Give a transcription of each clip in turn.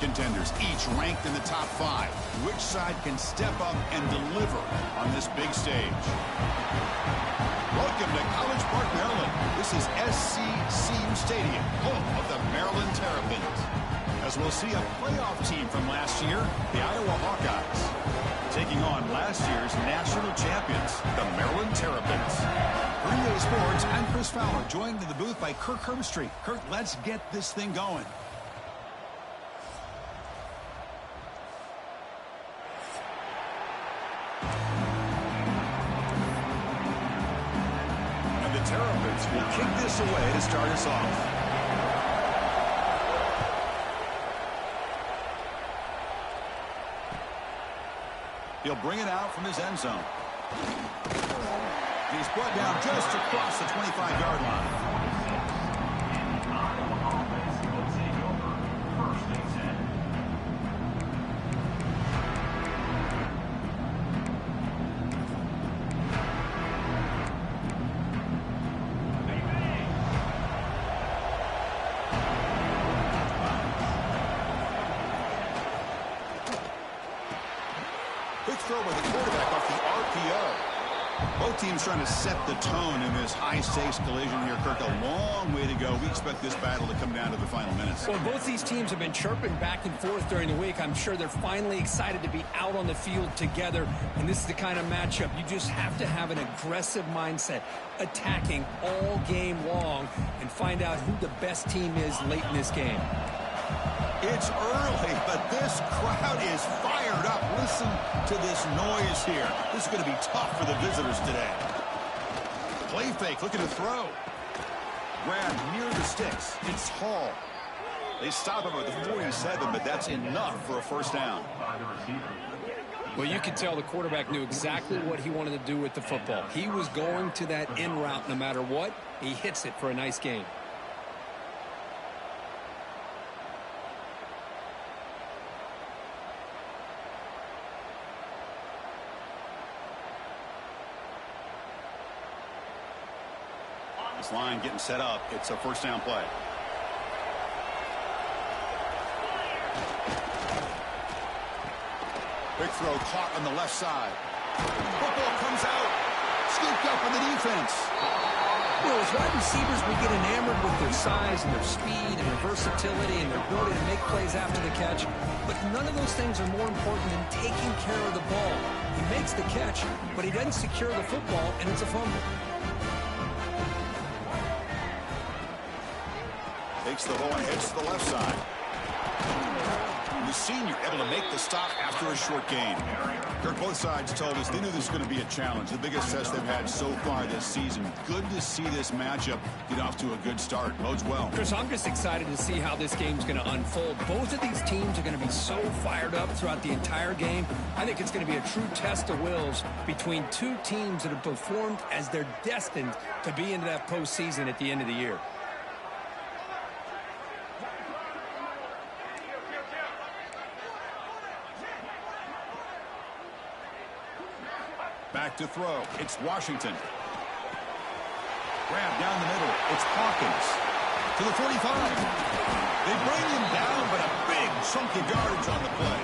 Contenders, each ranked in the top 5. Which side can step up and deliver on this big stage? Welcome to College Park, Maryland. This is SC Seam Stadium, home of the Maryland Terrapins. As we'll see a playoff team from last year, the Iowa Hawkeyes, taking on last year's national champions, the Maryland Terrapins. Green Bay Sports, I'm Chris Fowler, joined in the booth by Kirk Herbstreit. Kirk, let's get this thing going. Terrapins will kick this away to start us off. He'll bring it out from his end zone. He's brought down just across the 25-yard line. Throw by the quarterback off the RPO. Both teams trying to set the tone in this high-stakes collision here, Kirk. A long way to go. We expect this battle to come down to the final minutes. Well, both these teams have been chirping back and forth during the week. I'm sure they're finally excited to be out on the field together. And this is the kind of matchup you just have to have an aggressive mindset, attacking all game long, and find out who the best team is late in this game. It's early, but this crowd is fired up. Listen to this noise here. This is going to be tough for the visitors today. Play fake, looking to throw. Grab near the sticks. It's Hall. They stop him at the 47, but that's enough for a first down. Well, you could tell the quarterback knew exactly what he wanted to do with the football. He was going to that in route no matter what. He hits it for a nice gain. This line getting set up. It's a first down play. Quick throw caught on the left side. Football comes out. Scooped up on the defense. Well, as wide receivers, we get enamored with their size and their speed and their versatility and their ability to make plays after the catch. But none of those things are more important than taking care of the ball. He makes the catch, but he doesn't secure the football, and it's a fumble. Takes the ball and hits the left side. The senior able to make the stop after a short gain. Kirk, both sides told us they knew this was going to be a challenge. The biggest test they've had so far this season. Good to see this matchup get off to a good start. Bodes well. Chris, I'm just excited to see how this game's going to unfold. Both of these teams are going to be so fired up throughout the entire game. I think it's going to be a true test of wills between two teams that have performed as they're destined to be into that postseason at the end of the year. Back to throw. It's Washington. Grab down the middle. It's Hawkins. To the 45. They bring him down, but a big chunk of yardage on the play.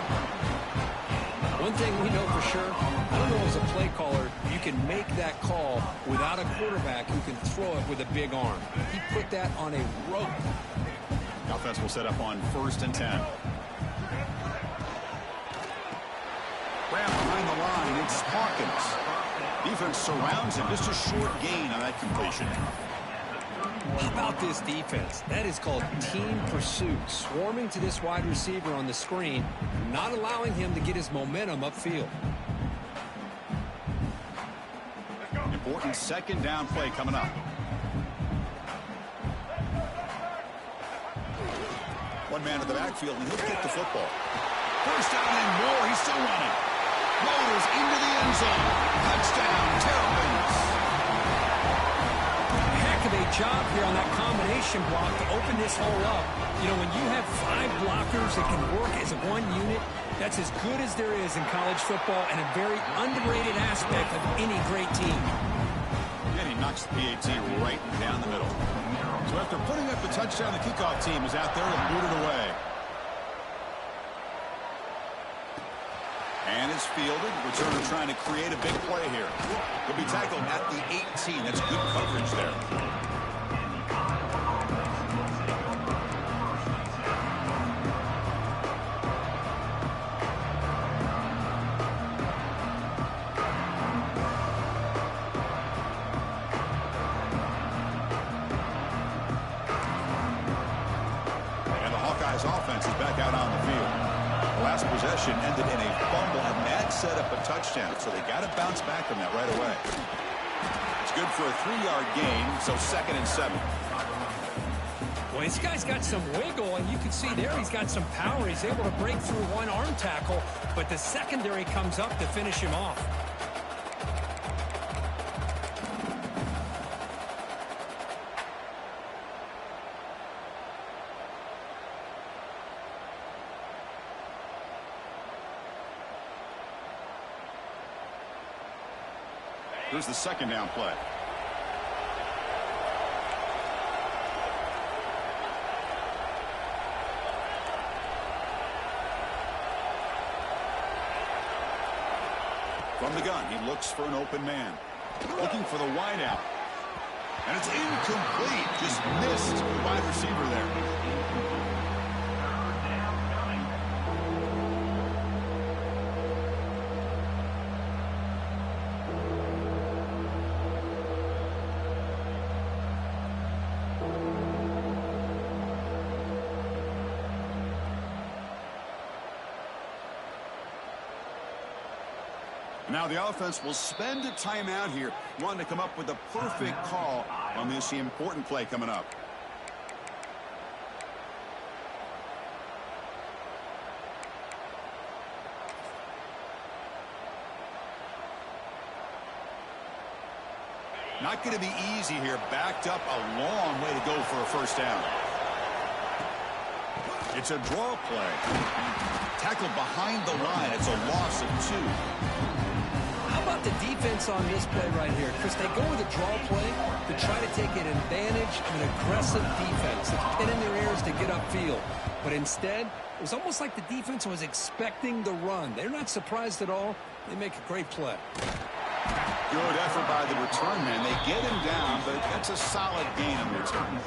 One thing we know for sure, I don't know as a play caller, you can make that call without a quarterback who can throw it with a big arm. He put that on a rope. The offense will set up on 1st and 10. Grab behind the line. It's Hawkins. Defense surrounds him. Just a short gain on that completion. How about this defense? That is called team pursuit. Swarming to this wide receiver on the screen, not allowing him to get his momentum upfield. Important second down play coming up. One man in the backfield, and he'll get the football. First down and more. He's still running. Rolls into the end zone. Touchdown, Terrapins. Heck of a job here on that combination block to open this hole up. You know, when you have 5 blockers that can work as one unit, that's as good as there is in college football and a very underrated aspect of any great team. And he knocks the PAT right down the middle. So after putting up the touchdown, the kickoff team is out there and booted away. And it's fielded. Returner trying to create a big play here. He'll be tackled at the 18. That's good coverage there. And the Hawkeyes offense is back out on the field. The last possession ended in a fumble, and that set up a touchdown. So they got to bounce back from that right away. It's good for a 3-yard gain, so 2nd and 7. Well, this guy's got some wiggle, and you can see there he's got some power. He's able to break through one arm tackle, but the secondary comes up to finish him off. Here's the 2nd down play. From the gun, he looks for an open man. Looking for the wideout. And it's incomplete. Just missed the wide receiver there. Now the offense will spend a timeout here, wanting to come up with the perfect call on this important play coming up. Not going to be easy here. Backed up a long way to go for a first down. It's a draw play. Tackled behind the line. It's a loss of 2. How about the defense on this play right here? Chris, they go with a draw play to try to take an advantage of an aggressive defense. It's pinning their ears to get upfield. But instead, it was almost like the defense was expecting the run. They're not surprised at all. They make a great play. Good effort by the return man. They get him down, but that's a solid gain in return.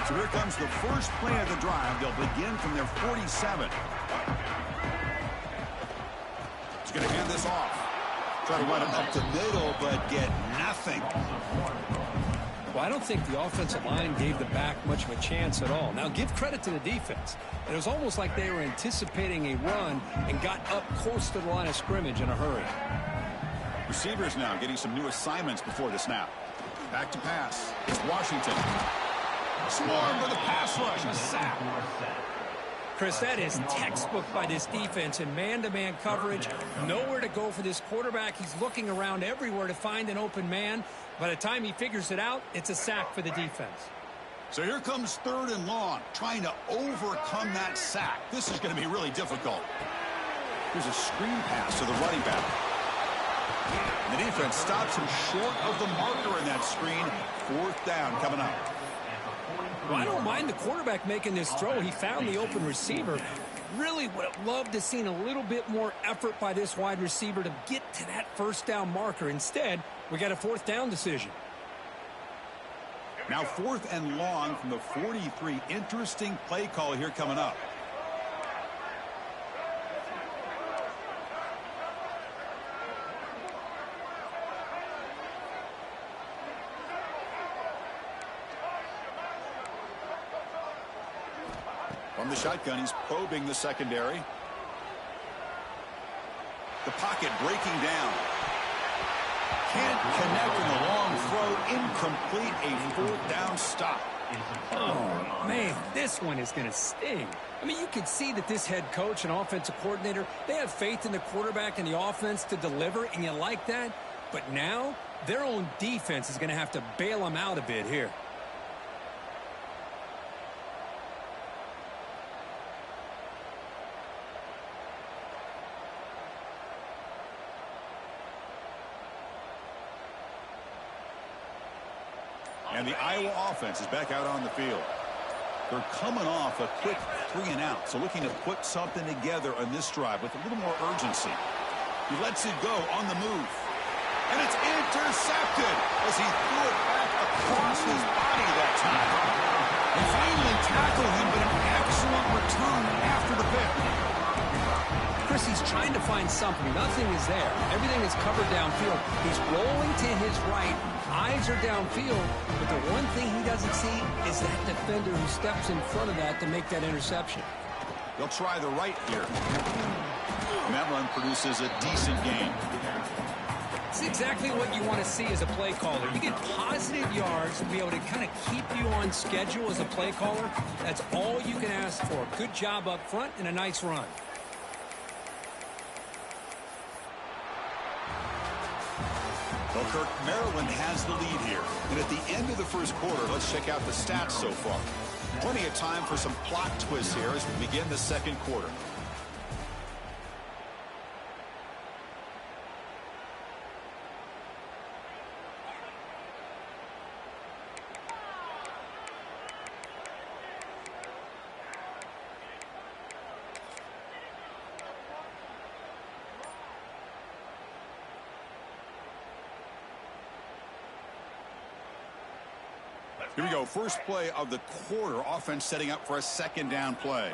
So here comes the first play of the drive. They'll begin from their 47. He's going to hand this off. Try to run him up the middle, but get nothing. Well, I don't think the offensive line gave the back much of a chance at all. Now, give credit to the defense. It was almost like they were anticipating a run and got up close to the line of scrimmage in a hurry. Receivers now getting some new assignments before the snap. Back to pass. It's Washington. Swarmed with a pass rush. A sack. Chris, that is textbook by this defense in man-to-man coverage. Nowhere to go for this quarterback. He's looking around everywhere to find an open man. By the time he figures it out, it's a sack for the defense. So here comes 3rd and long, trying to overcome that sack. This is going to be really difficult. Here's a screen pass to the running back. The defense stops him short of the marker in that screen. 4th down coming up. Well, I don't mind the quarterback making this throw. He found the open receiver. Really would have loved to have seen a little bit more effort by this wide receiver to get to that first down marker. Instead, we got a 4th down decision. Now 4th and long from the 43. Interesting play call here coming up. From the shotgun, he's probing the secondary. The pocket breaking down. Can't connect in the long throw. Incomplete. A 4th down stop. Oh, man, this one is going to sting. I mean, you can see that this head coach and offensive coordinator, they have faith in the quarterback and the offense to deliver, and you like that. But now, their own defense is going to have to bail them out a bit here. And the Iowa offense is back out on the field. They're coming off a quick 3-and-out, so looking to put something together on this drive with a little more urgency. He lets it go on the move. And it's intercepted as he threw it back across his body that time. They finally tackle him, but an excellent return after the pick. Chris, he's trying to find something. Nothing is there. Everything is covered downfield. He's rolling to his right. Eyes are downfield. But the one thing he doesn't see is that defender who steps in front of that to make that interception. They'll try the right here. And that run produces a decent gain. It's exactly what you want to see as a play caller. You get positive yards to be able to kind of keep you on schedule as a play caller. That's all you can ask for. Good job up front and a nice run. Well, Kirk, Maryland has the lead here. And at the end of the first quarter, let's check out the stats so far. Plenty of time for some plot twists here as we begin the second quarter. Here we go. First play of the quarter. Offense setting up for a second down play.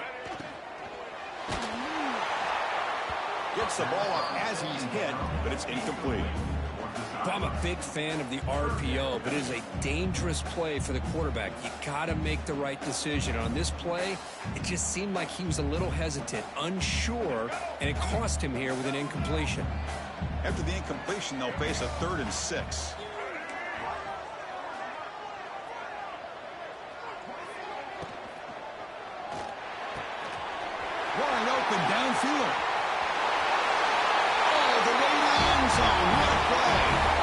Gets the ball up as he's hit, but it's incomplete. I'm a big fan of the RPO, but it is a dangerous play for the quarterback. You got to make the right decision. On this play, it just seemed like he was a little hesitant, unsure, and it cost him here with an incompletion. After the incompletion, they'll face a 3rd and 6. Wide open downfield. Oh, the way to the end zone. What a play.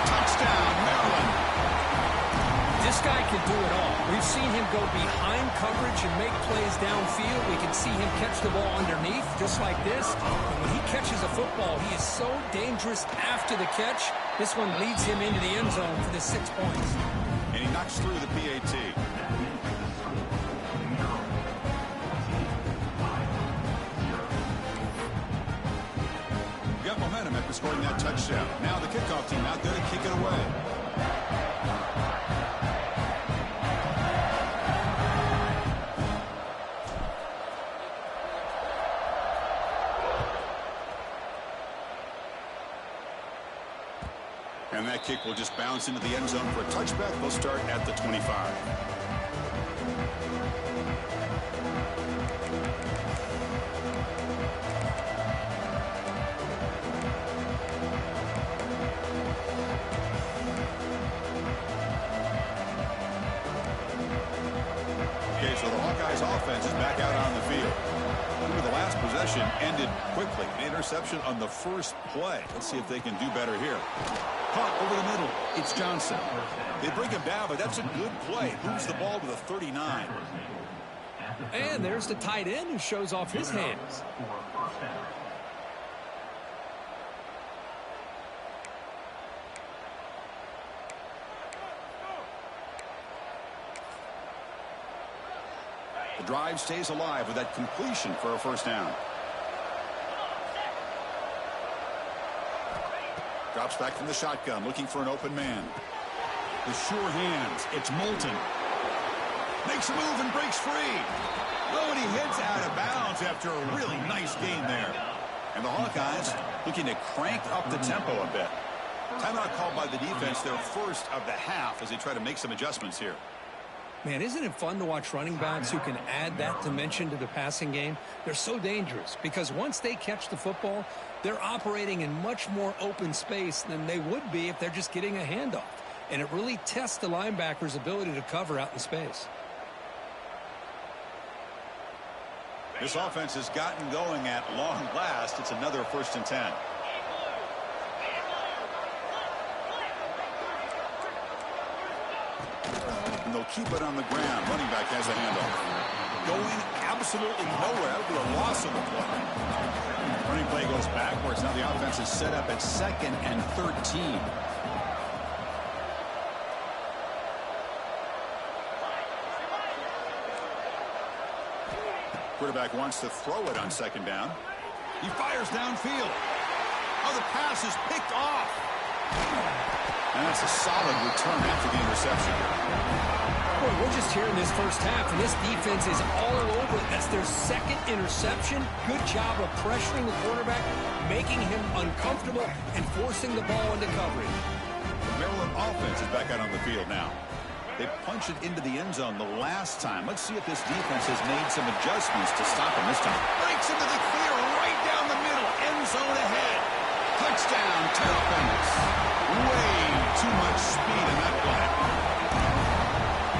Touchdown, Maryland. This guy can do it all. We've seen him go behind coverage and make plays downfield. We can see him catch the ball underneath, just like this. And when he catches a football, he is so dangerous after the catch. This one leads him into the end zone for the 6 points. And he knocks through the PAT. Got momentum after scoring that touchdown. Now the kickoff team out there to kick it away. And that kick will just bounce into the end zone for a touchback. They'll start at the 25. Okay, so the Hawkeyes offense is back out on the field. Remember, the last possession ended quickly. An interception on the first play. Let's see if they can do better here. Caught over the middle. It's Johnson. They bring him down, but that's a good play. Moves the ball to the 39. And there's the tight end who shows off his hands. The drive stays alive with that completion for a first down. Drops back from the shotgun, looking for an open man. The sure hands. It's Moulton. Makes a move and breaks free. Oh, and he heads out of bounds after a really nice gain there. And the Hawkeyes looking to crank up the tempo a bit. Timeout called by the defense, their first of the half, as they try to make some adjustments here. Man, isn't it fun to watch running backs who can add that dimension to the passing game? They're so dangerous because once they catch the football, they're operating in much more open space than they would be if they're just getting a handoff. And it really tests the linebacker's ability to cover out in space. This offense has gotten going at long last. It's another 1st and 10. And they'll keep it on the ground. Running back has a handoff. Going absolutely nowhere. That'll be a loss of the play. Running play goes backwards. Now the offense is set up at 2nd and 13. Quarterback wants to throw it on second down. He fires downfield. Oh, the pass is picked off. And that's a solid return after the interception. Boy, we're just here in this first half, and this defense is all over it. That's their second interception. Good job of pressuring the quarterback, making him uncomfortable, and forcing the ball into coverage. The Maryland offense is back out on the field now. They punched it into the end zone the last time. Let's see if this defense has made some adjustments to stop him this time. Breaks into the clear right down the middle. End zone ahead. Touchdown, Terrapins. Way too much speed in that play.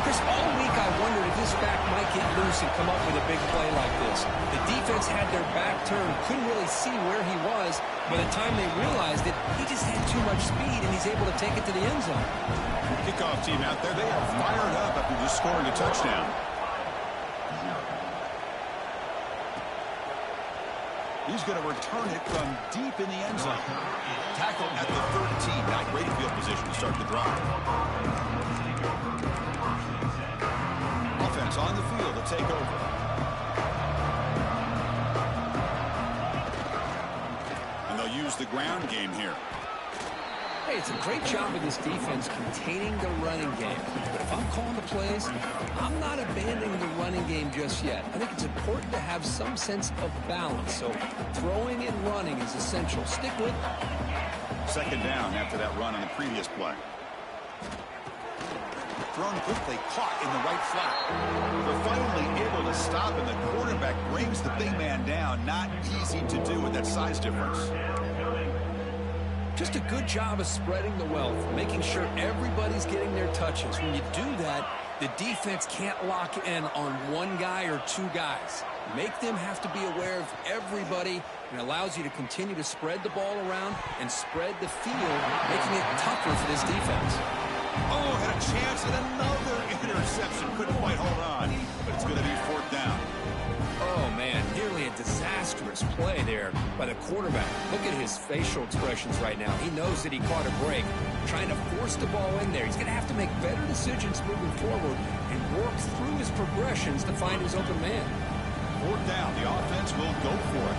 Chris, all week I wondered if this back might get loose and come up with a big play like this. The defense had their back turned, couldn't really see where he was. By the time they realized it, he just had too much speed, and he's able to take it to the end zone. Kickoff team out there, they are fired up after just scoring a touchdown. He's going to return it from deep in the end zone. Tackle at the 13. Now great field position to start the drive. Offense on the field to take over. And they'll use the ground game here. Hey, it's a great job of this defense containing the running game. But if I'm calling the plays, I'm not abandoning the running game just yet. I think it's important to have some sense of balance. So throwing and running is essential. Stick with it. Second down after that run on the previous play. Thrown quickly, caught in the right flat. They're finally able to stop, and the quarterback brings the big man down. Not easy to do with that size difference. Just a good job of spreading the wealth, making sure everybody's getting their touches. When you do that, the defense can't lock in on one guy or two guys. Make them have to be aware of everybody, and allows you to continue to spread the ball around and spread the field, making it tougher for this defense. Oh, had a chance at another interception. Couldn't quite hold on, but it's going to be fourth down. Oh, man, nearly a disastrous play there by the quarterback. Look at his facial expressions right now. He knows that he caught a break, trying to force the ball in there. He's going to have to make better decisions moving forward and work through his progressions to find his open man. Fourth down, the offense will go for it.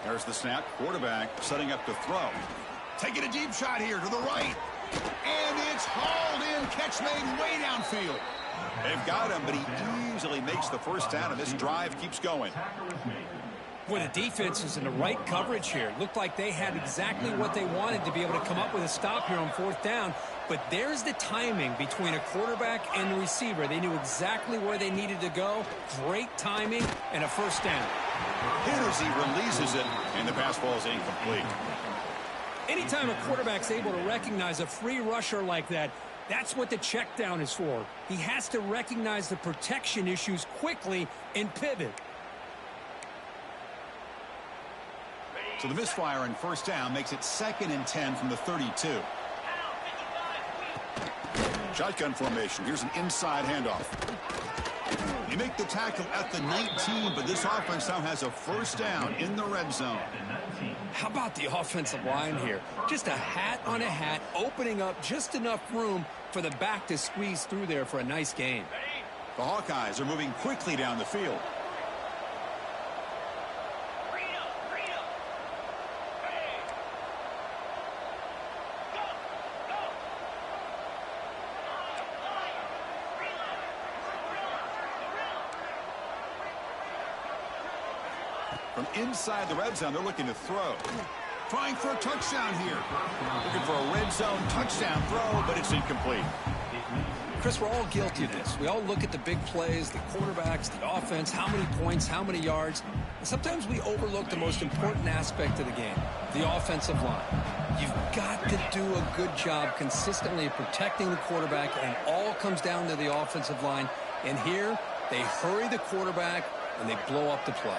There's the snap. Quarterback setting up to throw. Taking a deep shot here to the right. And it's hauled in. Catch made way downfield. They've got him, but he easily makes the first down, and this drive keeps going. Boy, the defense is in the right coverage here. Looked like they had exactly what they wanted to be able to come up with a stop here on fourth down. But there's the timing between a quarterback and the receiver. They knew exactly where they needed to go. Great timing and a first down. Here as he releases it, and the pass ball is incomplete. Anytime a quarterback's able to recognize a free rusher like that, that's what the check down is for. He has to recognize the protection issues quickly and pivot. So the misfire in first down makes it 2nd and 10 from the 32. Shotgun formation. Here's an inside handoff. You make the tackle at the 19, but this offense now has a first down in the red zone. How about the offensive line here? Just a hat on a hat, opening up just enough room for the back to squeeze through there for a nice gain. The Hawkeyes are moving quickly down the field. From inside the red zone, they're looking to throw. Trying for a touchdown here. Looking for a red zone touchdown throw, but it's incomplete. Chris, we're all guilty of this. We all look at the big plays, the quarterbacks, the offense, how many points, how many yards. And sometimes we overlook the most important aspect of the game, the offensive line. You've got to do a good job consistently protecting the quarterback, and it all comes down to the offensive line. And here, they hurry the quarterback, and they blow up the play.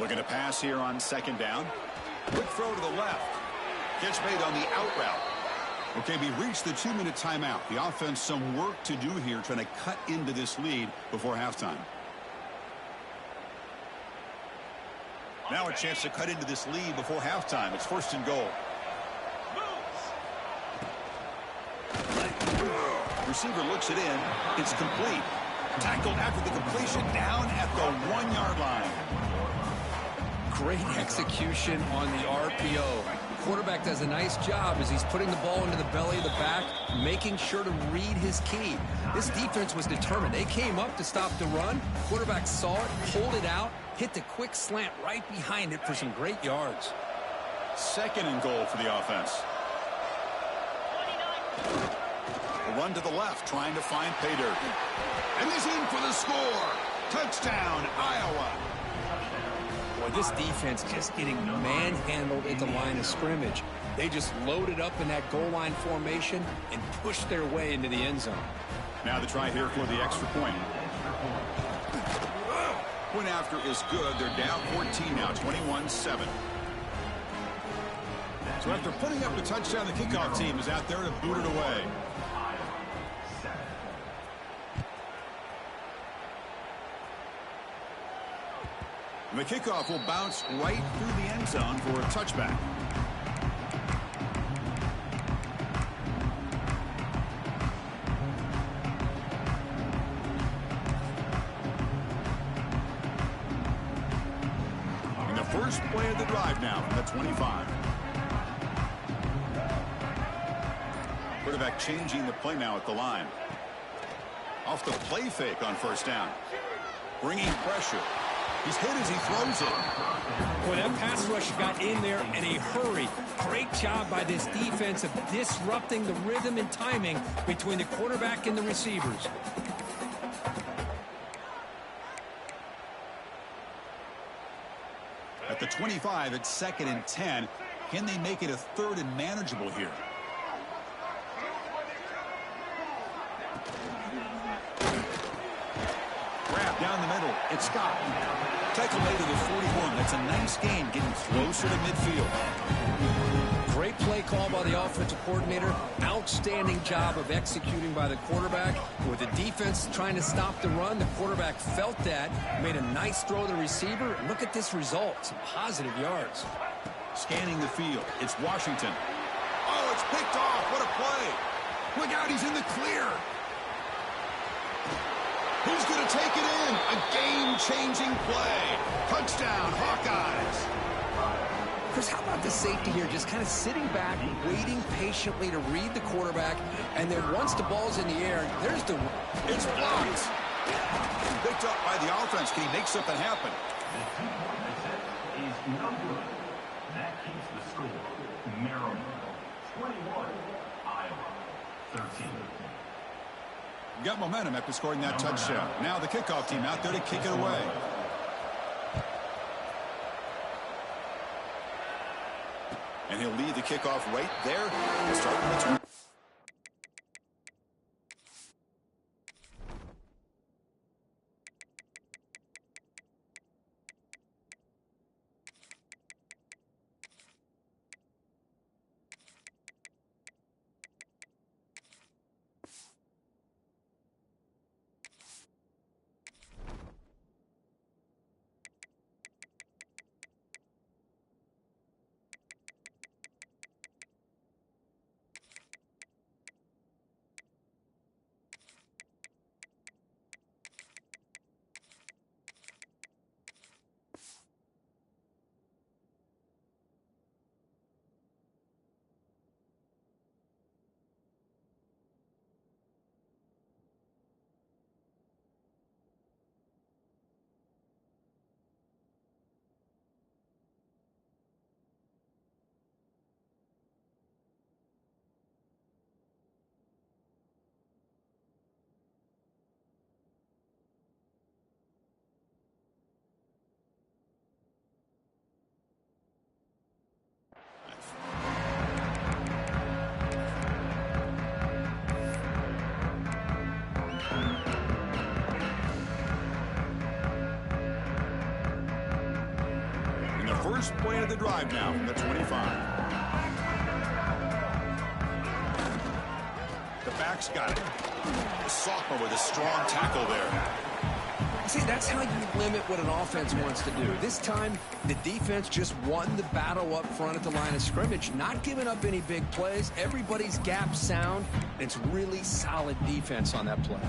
Looking to pass here on second down. Quick throw to the left. Gets made on the out route. Okay, we reached the 2-minute timeout. The offense some work to do here trying to cut into this lead before halftime. Now a chance to cut into this lead before halftime. It's 1st and goal. Receiver looks it in. It's complete. Tackled after the completion down at the 1-yard line. Great execution on the RPO. Quarterback does a nice job as he's putting the ball into the belly of the back, making sure to read his key. This defense was determined. They came up to stop the run. Quarterback saw it, pulled it out, hit the quick slant right behind it for some great yards. 2nd and goal for the offense. A run to the left, trying to find pay dirt. And he's in for the score. Touchdown, Iowa. Boy, this defense just getting manhandled at the line of scrimmage. They just loaded up in that goal line formation and pushed their way into the end zone. Now the try here for the extra point. Point after is good. They're down 14 now, 21-7. So after putting up the touchdown, the kickoff team is out there to boot it away. And the kickoff will bounce right through the end zone for a touchback. And the first play of the drive now from the 25. Quarterback changing the play now at the line. Off the play fake on 1st down. Bringing pressure. He's hit as he throws it. Boy, that pass rush got in there in a hurry. Great job by this defense of disrupting the rhythm and timing between the quarterback and the receivers. At the 25, it's 2nd and 10. Can they make it a 3rd and manageable here? Grab down the middle. It's Scott. Tackle made to the 41. That's a nice gain, getting closer to midfield. Great play call by the offensive coordinator. Outstanding job of executing by the quarterback. With the defense trying to stop the run, the quarterback felt that, made a nice throw to the receiver. Look at this result. Some positive yards. Scanning the field. It's Washington. Oh, it's picked off. What a play. Look out, he's in the clear. Who's going to take it in? A game-changing play. Touchdown, Hawkeyes. Chris, how about the safety here? Just kind of sitting back, waiting patiently to read the quarterback, and then once the ball's in the air, there's the... It's blocked. Picked up by the offense. Can he make something happen? That keeps the score. Maryland 21, Iowa 13. Got momentum after scoring that touchdown. Now the kickoff team out there to kick it away. And he'll lead the kickoff right there. Starting the 20. First play of the drive now from the 25. The back's got it. The sophomore with a strong tackle there. See, that's how you limit what an offense wants to do. This time, the defense just won the battle up front at the line of scrimmage, not giving up any big plays. Everybody's gap sound. It's really solid defense on that play.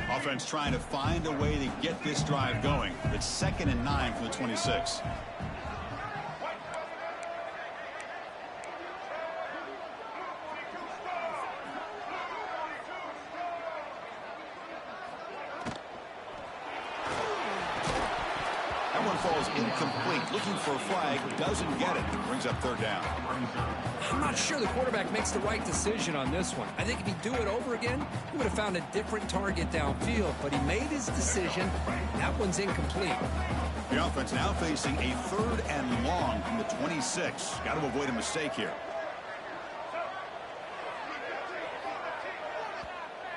Offense trying to find a way to get this drive going. It's 2nd and 9 from the 26. Falls incomplete. Looking for a flag. Doesn't get it. Brings up 3rd down. I'm not sure the quarterback makes the right decision on this one. I think if he'd do it over again, he would have found a different target downfield. But he made his decision. That one's incomplete. The offense now facing a 3rd and long from the 26. Got to avoid a mistake here.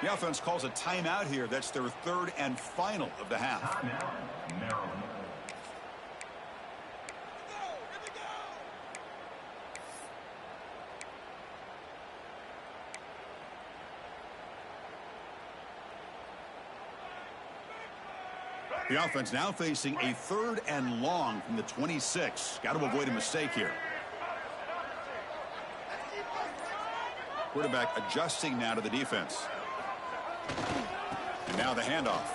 The offense calls a timeout here. That's their 3rd and final of the half. Maryland. The offense now facing a 3rd and long from the 26. Got to avoid a mistake here. Quarterback adjusting now to the defense. And now the handoff.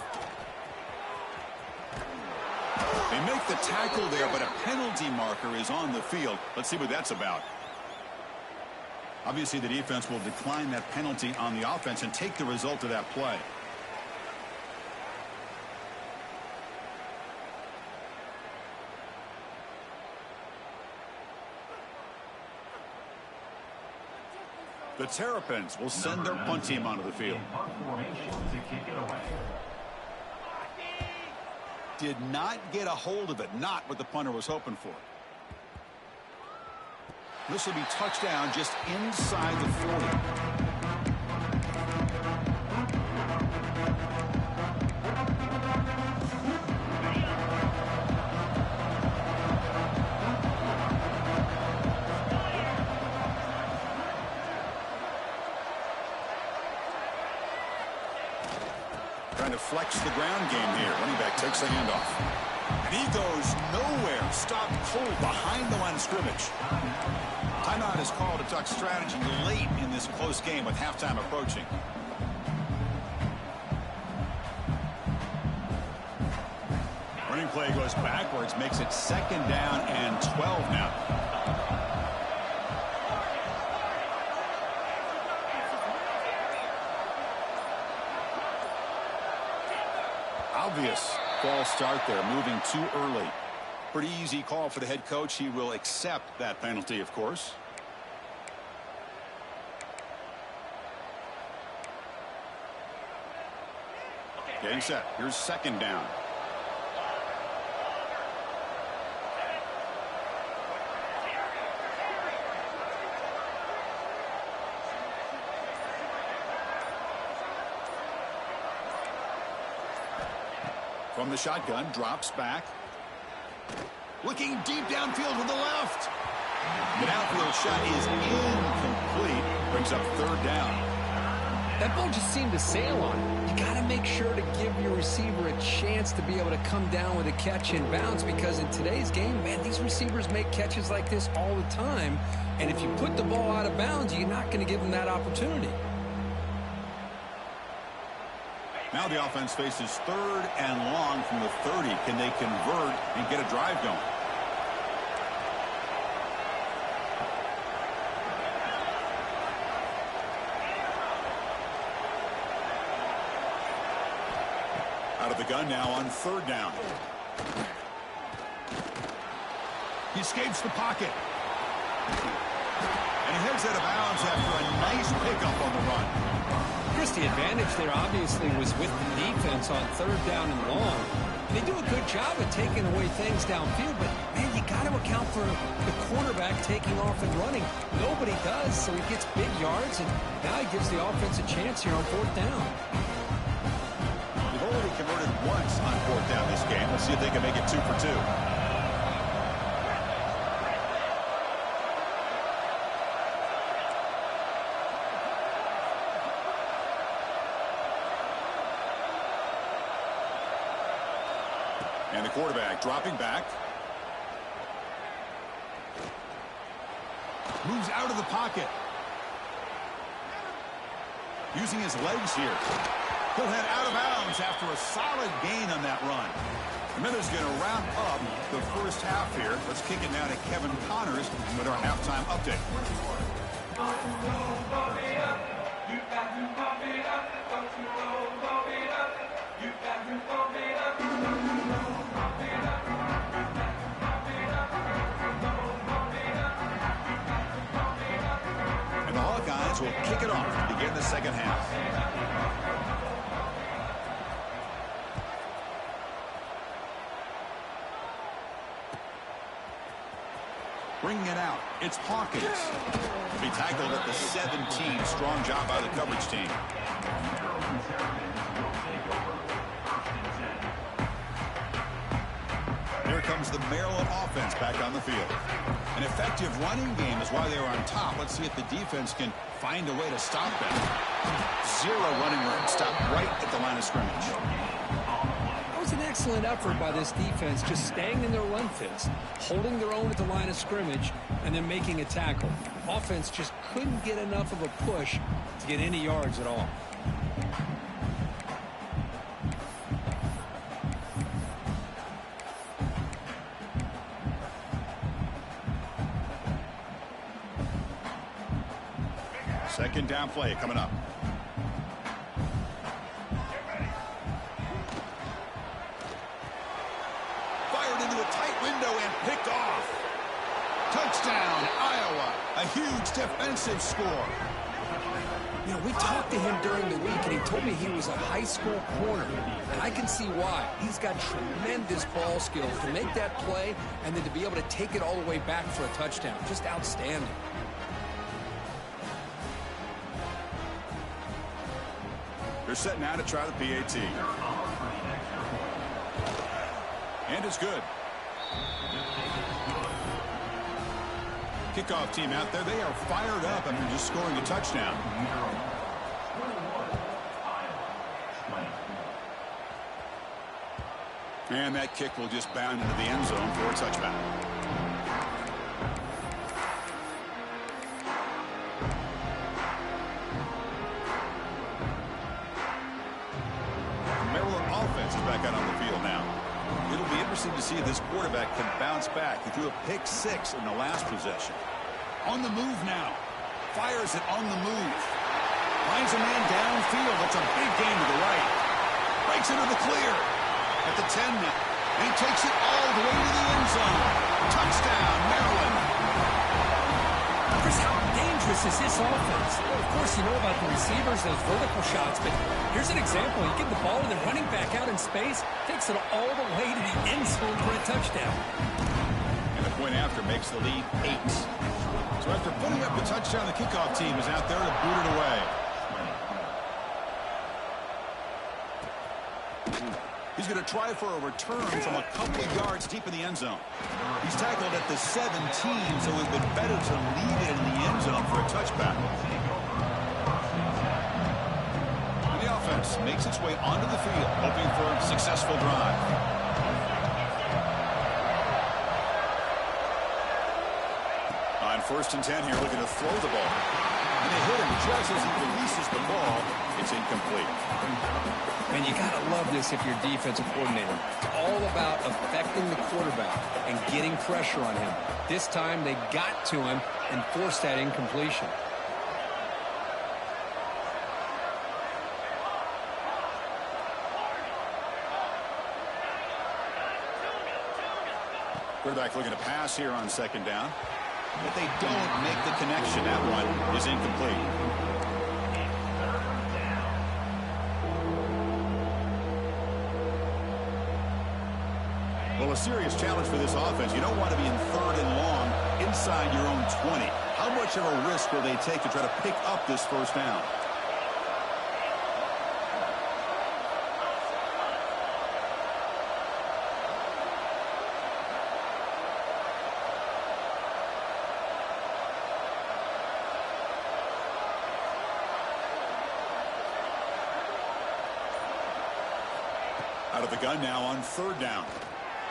They make the tackle there, but a penalty marker is on the field. Let's see what that's about. Obviously, the defense will decline that penalty on the offense and take the result of that play. The Terrapins will send their punt team onto the field. Did not get a hold of it. Not what the punter was hoping for. This will be touchdown just inside the 40. Trying to flex the ground game here. Running back takes the handoff. And he goes nowhere. Stopped cold behind the line of scrimmage. Timeout is called to talk strategy late in this close game with halftime approaching. Running play goes backwards, makes it 2nd down and 12 now. Obvious false start there, moving too early. Pretty easy call for the head coach. He will accept that penalty, of course. Getting set. Here's 2nd down. From the shotgun, drops back. Looking deep downfield with the left. The outfield shot is incomplete. Brings up 3rd down. That ball just seemed to sail on it. You got to make sure to give your receiver a chance to be able to come down with a catch and bounce, because in today's game, man, these receivers make catches like this all the time. And if you put the ball out of bounds, you're not going to give them that opportunity. Now the offense faces 3rd and long from the 30. Can they convert and get a drive going? Out of the gun now on 3rd down. He escapes the pocket. And he heads out of bounds after a nice pickup on the run. Chris, the advantage there obviously was with the defense on 3rd down and long. And they do a good job of taking away things downfield, but, man, you got to account for the quarterback taking off and running. Nobody does, so he gets big yards, and now he gives the offense a chance here on 4th down. They've only converted once on 4th down this game. Let's see if they can make it 2 for 2. And the quarterback dropping back. Moves out of the pocket. Using his legs here. He'll head out of bounds after a solid gain on that run. The Miners going to wrap up the first half here. Let's kick it now to Kevin Connors with our halftime update. And the Hawkeyes will kick it off to begin the second half. Bringing it out, it's Hawkins. He tackled at the 17. Strong job by the coverage team. Here comes the Maryland offense back on the field. An effective running game is why they were on top. Let's see if the defense can find a way to stop them. Zero running room. Stop right at the line of scrimmage. It was an excellent effort by this defense, just staying in their run fits, holding their own at the line of scrimmage, and then making a tackle. Offense just couldn't get enough of a push to get any yards at all. Second down play coming up. Fired into a tight window and picked off. Touchdown, Iowa. A huge defensive score. You know, we talked to him during the week, and he told me he was a high school corner. And I can see why. He's got tremendous ball skills to make that play and then to be able to take it all the way back for a touchdown. Just outstanding. They're set now to try the PAT. And it's good. Kickoff team out there. They are fired up after just scoring a touchdown. And that kick will just bound into the end zone for a touchback. Maryland offense is back out on the field now. It'll be interesting to see if this quarterback can bounce back. He threw a pick 6 in the last possession. On the move now. Fires it on the move. Finds a man downfield. That's a big gain to the right. Breaks into the clear. At the 10 now. And he takes it all the way to the end zone. Touchdown, Maryland. Chris, how dangerous is this offense? Well, of course, you know about the receivers, those vertical shots, but here's an example. You get the ball to the running back out in space, takes it all the way to the end zone for a touchdown. And the point after makes the lead 8. So after putting up the touchdown, the kickoff team is out there to boot it away. He's going to try for a return from a couple of yards deep in the end zone. He's tackled at the 17, so it would be better to leave it in the end zone for a touchback. And the offense makes its way onto the field, hoping for a successful drive. On 1st and 10 here, looking to throw the ball. And they hit him just as he releases the ball. It's incomplete. Man, you got to love this if you're defensive coordinator. It's all about affecting the quarterback and getting pressure on him. This time they got to him and forced that incompletion. Quarterback looking to pass here on 2nd down. But they don't make the connection. That one is incomplete. Well, a serious challenge for this offense. You don't want to be in 3rd and long inside your own 20. How much of a risk will they take to try to pick up this 1st down? Out of the gun now on 3rd down.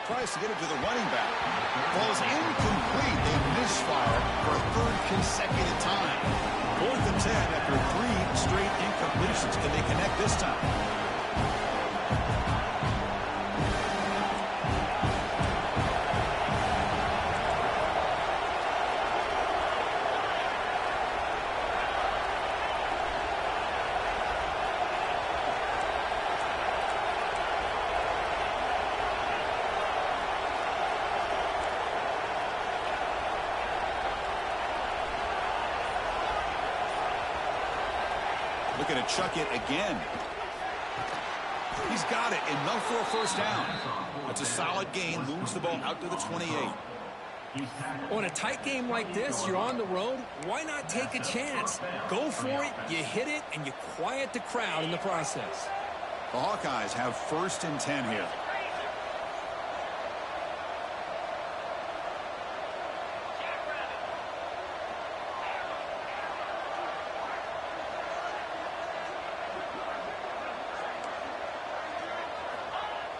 Tries to get it to the running back. Falls incomplete. They misfire for a third consecutive time. 4th and 10 after 3 straight incompletions. Can they connect this time? Looking to chuck it again. He's got it. Enough for a first down. That's a solid gain. Moves the ball out to the 28. On a tight game like this, you're on the road. Why not take a chance? Go for it, you hit it, and you quiet the crowd in the process. The Hawkeyes have 1st and 10 here.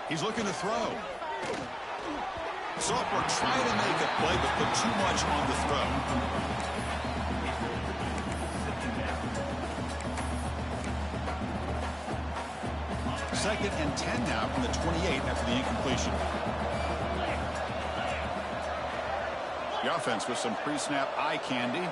He's looking to throw. Software trying to make a play, but put too much on the throw. Second and 10 now from the 28 after the incompletion. The offense with some pre-snap eye candy.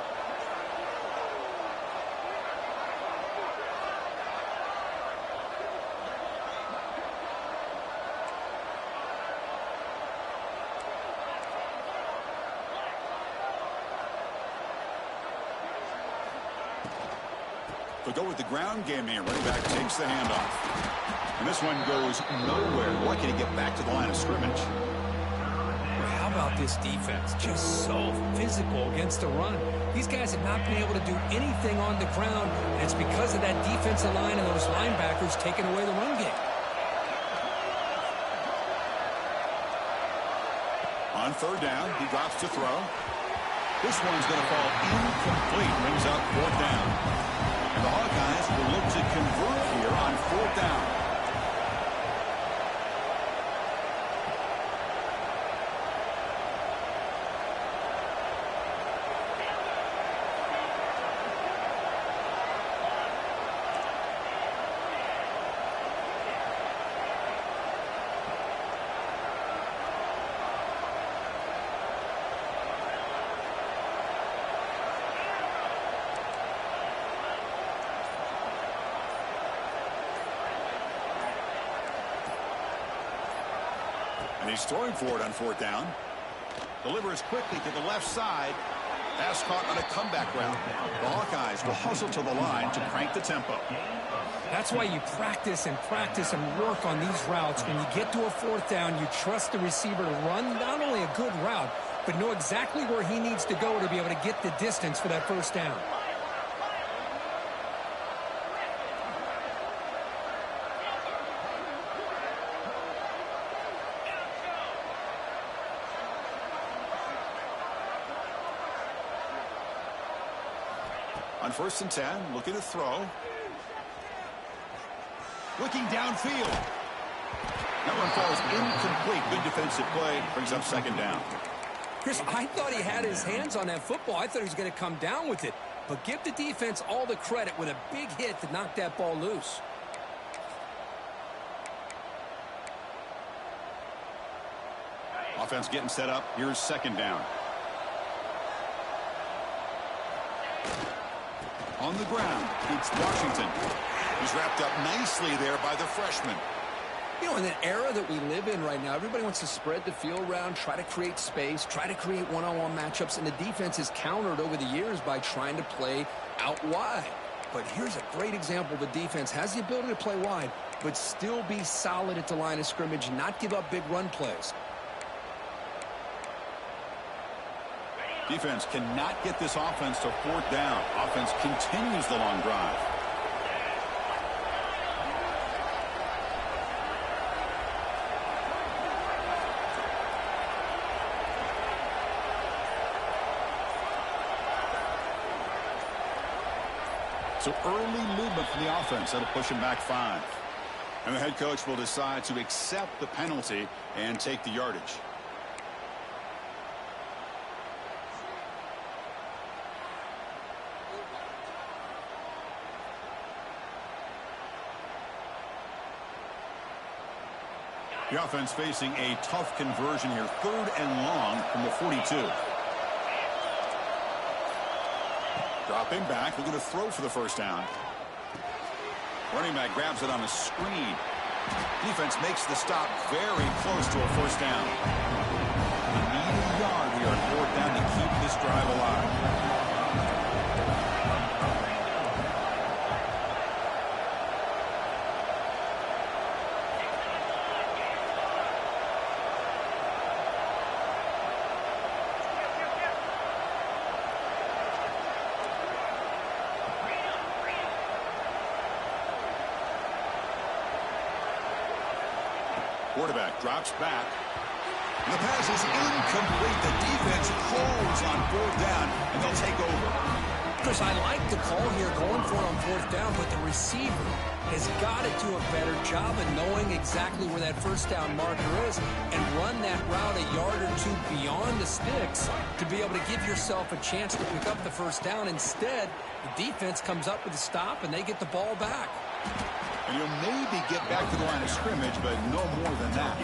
They'll go with the ground game here. Running back takes the handoff. And this one goes nowhere. Lucky to get back to the line of scrimmage. How about this defense? Just so physical against the run. These guys have not been able to do anything on the ground, and it's because of that defensive line and those linebackers taking away the run game. On 3rd down, he drops to throw. This one's going to fall incomplete. Brings up 4th down. And the Hawkeyes will look to convert here on 4th down. And he's throwing for it on 4th down. Delivers quickly to the left side. Pass caught on a comeback route. The Hawkeyes will hustle to the line to crank the tempo. That's why you practice and work on these routes. When you get to a 4th down, you trust the receiver to run not only a good route, but know exactly where he needs to go to be able to get the distance for that first down. On 1st and 10, looking to throw. Looking downfield. That one falls incomplete. Good defensive play. Brings up 2nd down. Chris, I thought he had his hands on that football. I thought he was going to come down with it. But give the defense all the credit with a big hit to knock that ball loose. Offense getting set up. Here's 2nd down. On the ground, it's Washington. He's wrapped up nicely there by the freshman. You know, in the era that we live in right now, everybody wants to spread the field around, try to create space, try to create one-on-one matchups, and the defense is countered over the years by trying to play out wide. But here's a great example. The defense has the ability to play wide, but still be solid at the line of scrimmage, not give up big run plays. Defense cannot get this offense to 4th down. Offense continues the long drive. So early movement from the offense. That'll push him back 5. And the head coach will decide to accept the penalty and take the yardage. The offense facing a tough conversion here. 3rd and long from the 42. Dropping back, looking to throw for the first down. Running back grabs it on a screen. Defense makes the stop very close to a first down. You need a yard here on 4th down to keep this drive alive. Quarterback drops back. The pass is incomplete. The defense holds on 4th down, and they'll take over. Chris, I like the call here going for it on 4th down, but the receiver has got to do a better job of knowing exactly where that first down marker is and run that route a yard or two beyond the sticks to be able to give yourself a chance to pick up the first down. Instead, the defense comes up with a stop, and they get the ball back. And you'll maybe get back to the line of scrimmage, but no more than that.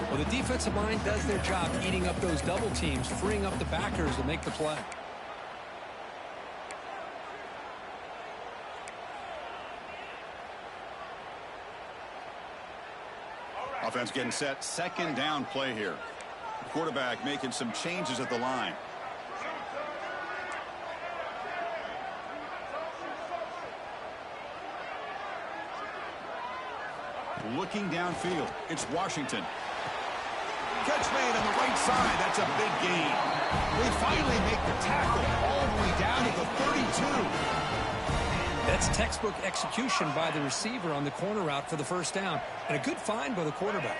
Well, the defensive line does their job eating up those double teams, freeing up the backers to make the play. Offense getting set. 2nd down play here. The quarterback making some changes at the line. Looking downfield, it's Washington. Catch made on the right side. That's a big gain. They finally make the tackle all the way down to the 32. That's textbook execution by the receiver on the corner route for the first down, and a good find by the quarterback.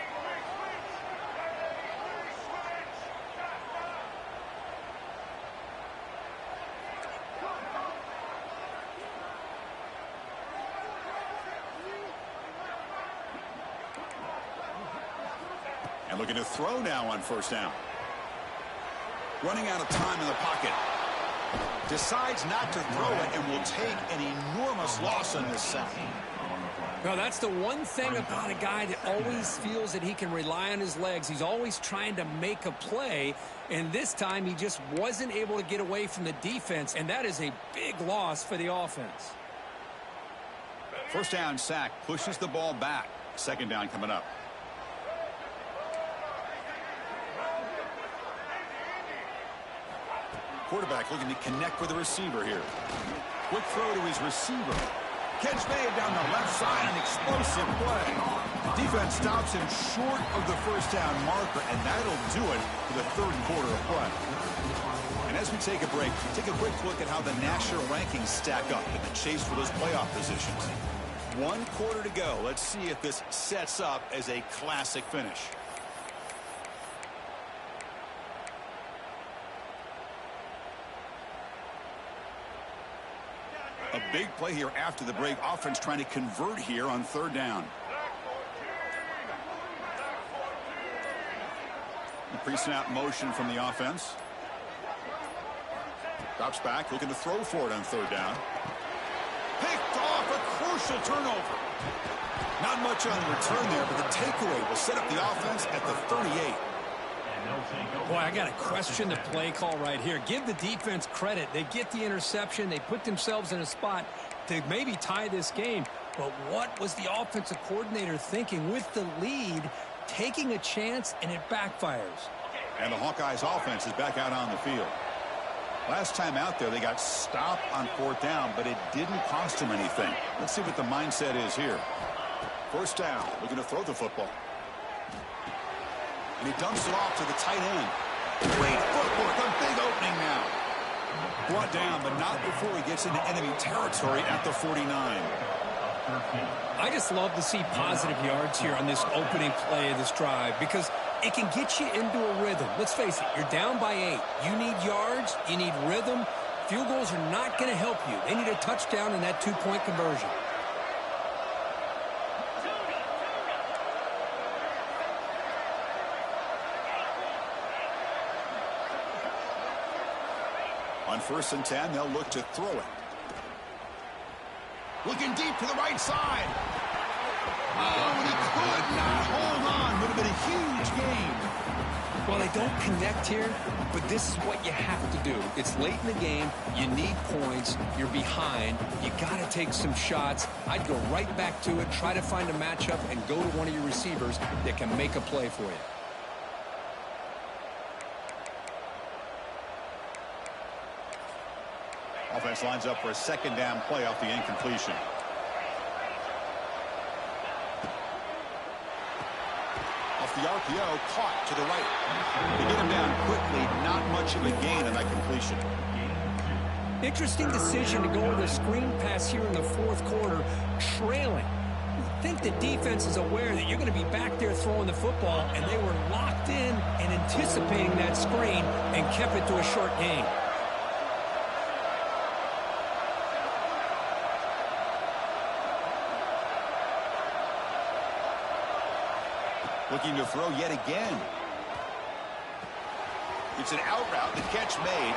And looking to throw now on first down. Running out of time in the pocket. Decides not to throw it and will take an enormous loss on this sack. No, that's the one thing about a guy that always feels that he can rely on his legs. He's always trying to make a play, and this time he just wasn't able to get away from the defense, and that is a big loss for the offense. First down sack pushes the ball back. 2nd down coming up. Quarterback looking to connect with the receiver here. Quick throw to his receiver. Catch made down the left side, an explosive play. Defense stops him short of the first down marker, and that'll do it for the 3rd quarter of play. And as we take a break, take a quick look at how the national rankings stack up in the chase for those playoff positions. 1 quarter to go. Let's see if this sets up as a classic finish. A big play here after the break. Offense trying to convert here on 3rd down. Pre-snap motion from the offense. Drops back, looking to throw for it on 3rd down. Picked off, a crucial turnover. Not much on the return there, but the takeaway will set up the offense at the 38. Boy, I got to question the play call right here. Give the defense credit. They get the interception. They put themselves in a spot to maybe tie this game. But what was the offensive coordinator thinking with the lead, taking a chance, and it backfires? And the Hawkeyes offense is back out on the field. Last time out there, they got stopped on 4th down, but it didn't cost them anything. Let's see what the mindset is here. First down, looking to throw the football. And he dumps it off to the tight end. Great footwork, a big opening now. Brought down, but not before he gets into enemy territory at the 49. I just love to see positive yards here on this opening play of this drive because it can get you into a rhythm. Let's face it, you're down by 8. You need yards, you need rhythm. Field goals are not going to help you. They need a touchdown in that 2-point conversion. 1st and 10, they'll look to throw it. Looking deep to the right side. Oh, and he could not hold on. Would have been a huge gain. Well, they don't connect here, but this is what you have to do. It's late in the game. You need points. You're behind. You got to take some shots. I'd go right back to it, try to find a matchup, and go to one of your receivers that can make a play for you. Offense lines up for a 2nd down play off the incompletion. Off the RPO, caught to the right. They get him down quickly. Not much of a gain on that completion. Interesting decision to go with a screen pass here in the 4th quarter, trailing. I think the defense is aware that you're going to be back there throwing the football, and they were locked in and anticipating that screen and kept it to a short gain. Looking to throw yet again. It's an out route. The catch made.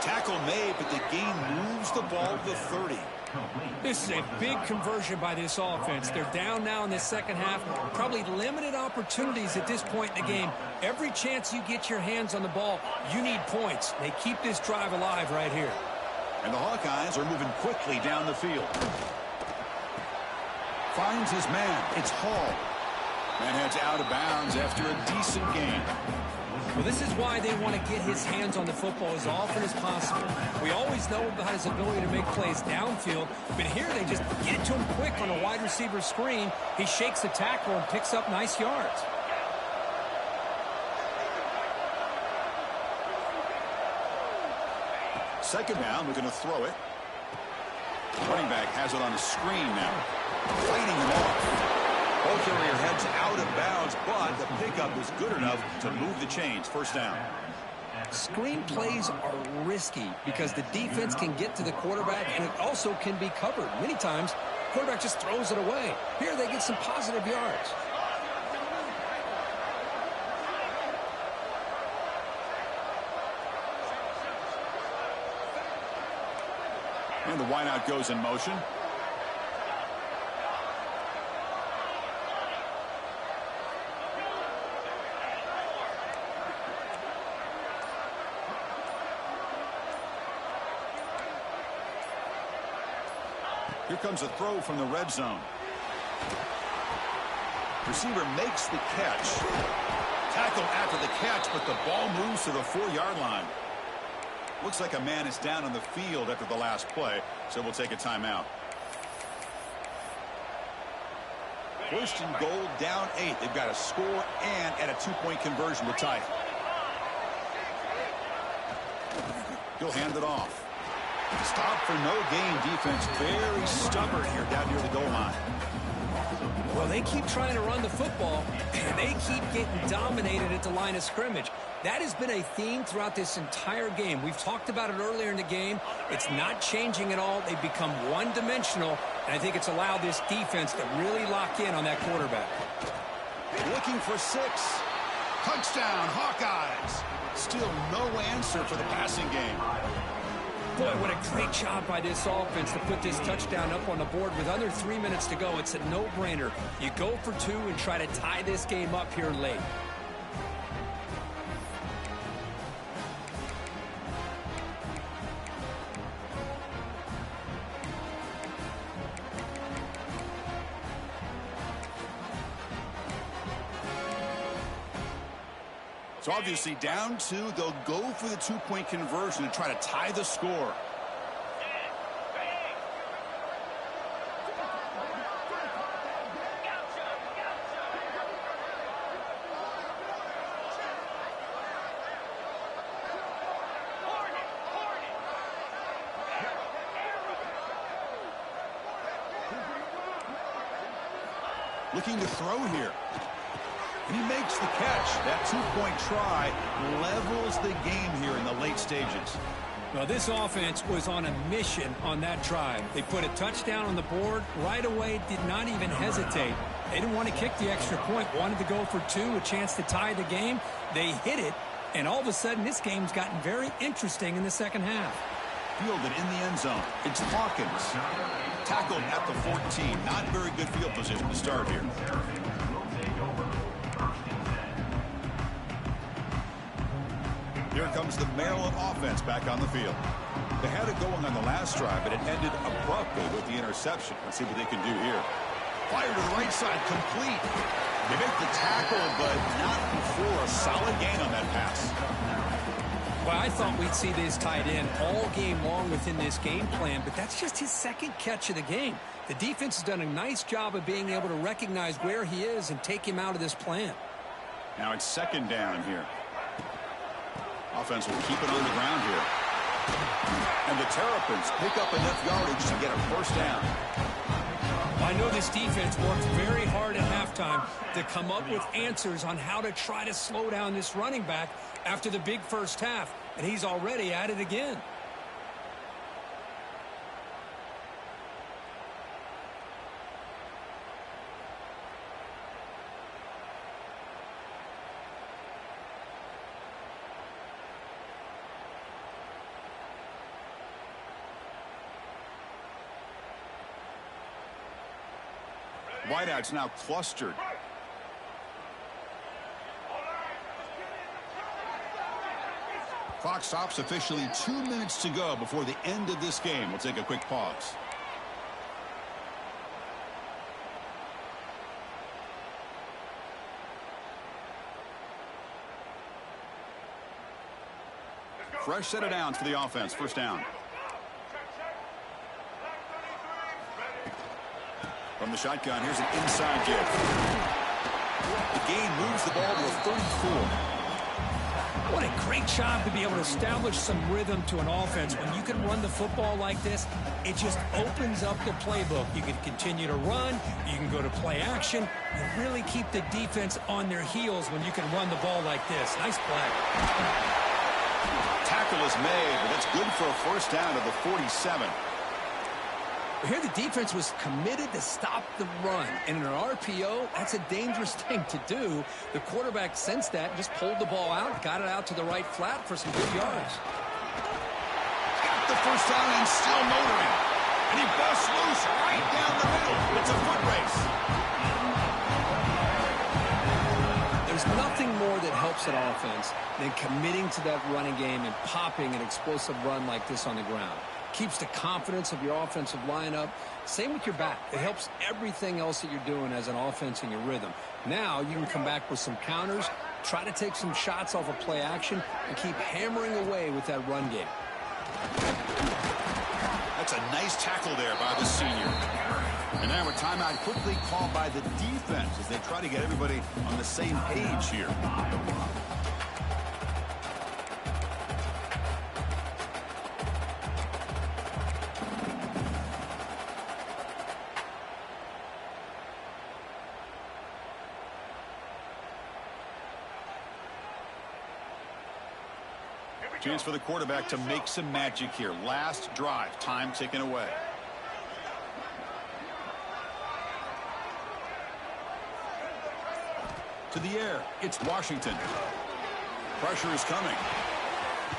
Tackle made, but the gain moves the ball to the 30. This is a big conversion by this offense. They're down now in the 2nd half. Probably limited opportunities at this point in the game. Every chance you get your hands on the ball, you need points. They keep this drive alive right here. And the Hawkeyes are moving quickly down the field. Finds his man. It's Hall. Man heads out of bounds after a decent gain. Well, this is why they want to get his hands on the football as often as possible. We always know about his ability to make plays downfield, but here they just get it to him quick on a wide receiver screen. He shakes the tackle and picks up nice yards. Second down, we're going to throw it. Running back has it on the screen now. Fighting him off. Ball carrier heads out of bounds, but the pickup is good enough to move the chains. 1st down. Screen plays are risky because the defense can get to the quarterback, and it also can be covered. Many times, the quarterback just throws it away. Here they get some positive yards. And the wideout goes in motion. Here comes a throw from the red zone. Receiver makes the catch. Tackle after the catch, but the ball moves to the 4-yard line. Looks like a man is down on the field after the last play, so we'll take a timeout. 1st and goal, down 8. They've got to score and at a 2-point conversion to tie it. He'll hand it off. Stop for no gain defense. Very stubborn here down near the goal line. Well, they keep trying to run the football, and they keep getting dominated at the line of scrimmage. That has been a theme throughout this entire game. We've talked about it earlier in the game. It's not changing at all. They've become one-dimensional, and I think it's allowed this defense to really lock in on that quarterback. Looking for 6. Touchdown, Hawkeyes. Still no answer for the passing game. Boy, what a great job by this offense to put this touchdown up on the board with under 3 minutes to go. It's a no-brainer. You go for 2 and try to tie this game up here late. So obviously down 2, they'll go for the 2-point conversion and try to tie the score. Looking to throw here. And he makes the catch. That 2-point try levels the game here in the late stages. Well, this offense was on a mission on that drive. They put a touchdown on the board right away, did not even hesitate. They didn't want to kick the extra point, wanted to go for 2, a chance to tie the game. They hit it, And all of a sudden, this game's gotten very interesting in the second half. Fielded in the end zone. It's Hawkins. Tackled at the 14. Not very good field position to start here. Here comes the Maryland offense back on the field. They had it going on the last drive, but it ended abruptly with the interception. Let's see what they can do here. Fire to the right side, complete. They make the tackle, but not before a solid gain on that pass. Well, I thought we'd see this tight end all game long within this game plan, but that's just his second catch of the game. The defense has done a nice job of being able to recognize where he is and take him out of this plan. Now it's second down here. Offense will keep it on the ground here. And the Terrapins pick up enough yardage to get a first down. I know this defense worked very hard at halftime to come up with answers on how to try to slow down this running back after the big first half, and he's already at it again. Wideouts now clustered. Clock stops officially 2 minutes to go before the end of this game. We'll take a quick pause. Fresh set of downs for the offense. First down. From the shotgun, here's an inside give. The gain moves the ball to a 34. What a great job to be able to establish some rhythm to an offense. When you can run the football like this, it just opens up the playbook. You can continue to run, you can go to play action, and really keep the defense on their heels when you can run the ball like this. Nice play. Tackle is made, but that's good for a first down to the 47. Here the defense was committed to stop the run. And in an RPO, that's a dangerous thing to do. The quarterback sensed that, just pulled the ball out, got it out to the right flat for some good yards. Got the first down and still motoring. And he busts loose right down the middle. It's a foot race. There's nothing more that helps an offense than committing to that running game and popping an explosive run like this on the ground. Keeps the confidence of your offensive lineup. Same with your back. It helps everything else that you're doing as an offense in your rhythm. Now you can come back with some counters, try to take some shots off of play action, and keep hammering away with that run game. That's a nice tackle there by the senior. And now a timeout quickly called by the defense as they try to get everybody on the same page here. Chance for the quarterback to make some magic here. Last drive, time ticking away. To the air, it's Washington. Pressure is coming.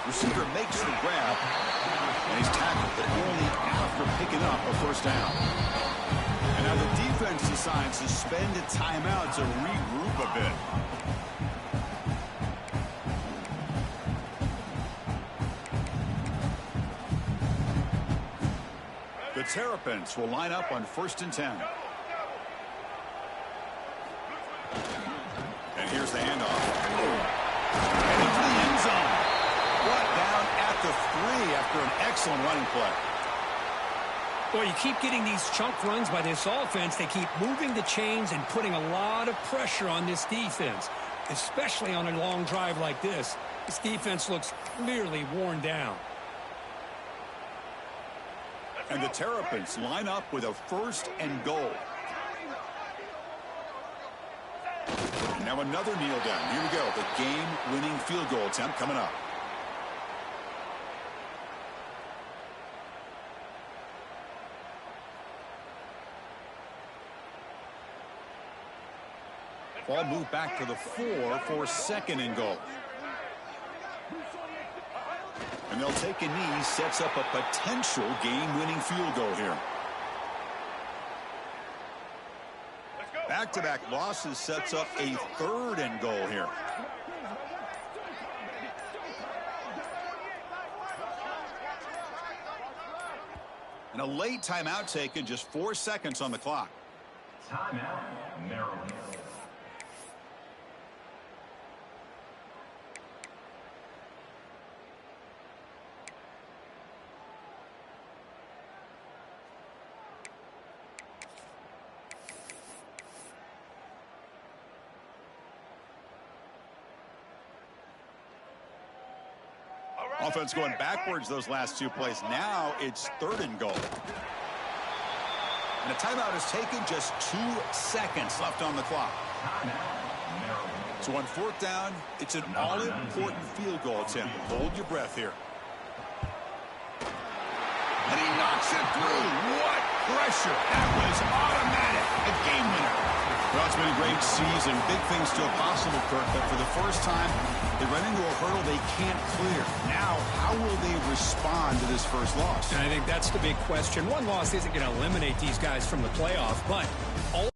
Receiver makes the grab, and he's tackled, but only after picking up a first down. And now the defense decides to spend a timeout to regroup a bit. The Terrapins will line up on 1st and 10. And here's the handoff. And into the end zone. Brought down at the 3 after an excellent running play. Well, you keep getting these chunk runs by this offense. They keep moving the chains and putting a lot of pressure on this defense, especially on a long drive like this. This defense looks clearly worn down. And the Terrapins line up with a 1st and goal. And now another kneel down. Here we go. The game-winning field goal attempt coming up. Ball moved back to the 4 for 2nd and goal. And they'll take a knee, sets up a potential game-winning field goal here. Back-to-back losses sets up a 3rd and goal here. And a late timeout taken, just 4 seconds on the clock. Timeout, Maryland. Offense going backwards those last 2 plays. Now it's 3rd and goal. And a timeout is taken, just 2 seconds left on the clock. So on 4th down, it's an all-important field goal attempt. Hold your breath here. And he knocks it through. What pressure. That was automatic. A game winner. Well, it's been a great season. Big things still possible, Kirk, but for the first time, they run into a hurdle they can't clear. Now, how will they respond to this first loss? And I think that's the big question. One loss isn't going to eliminate these guys from the playoff, but all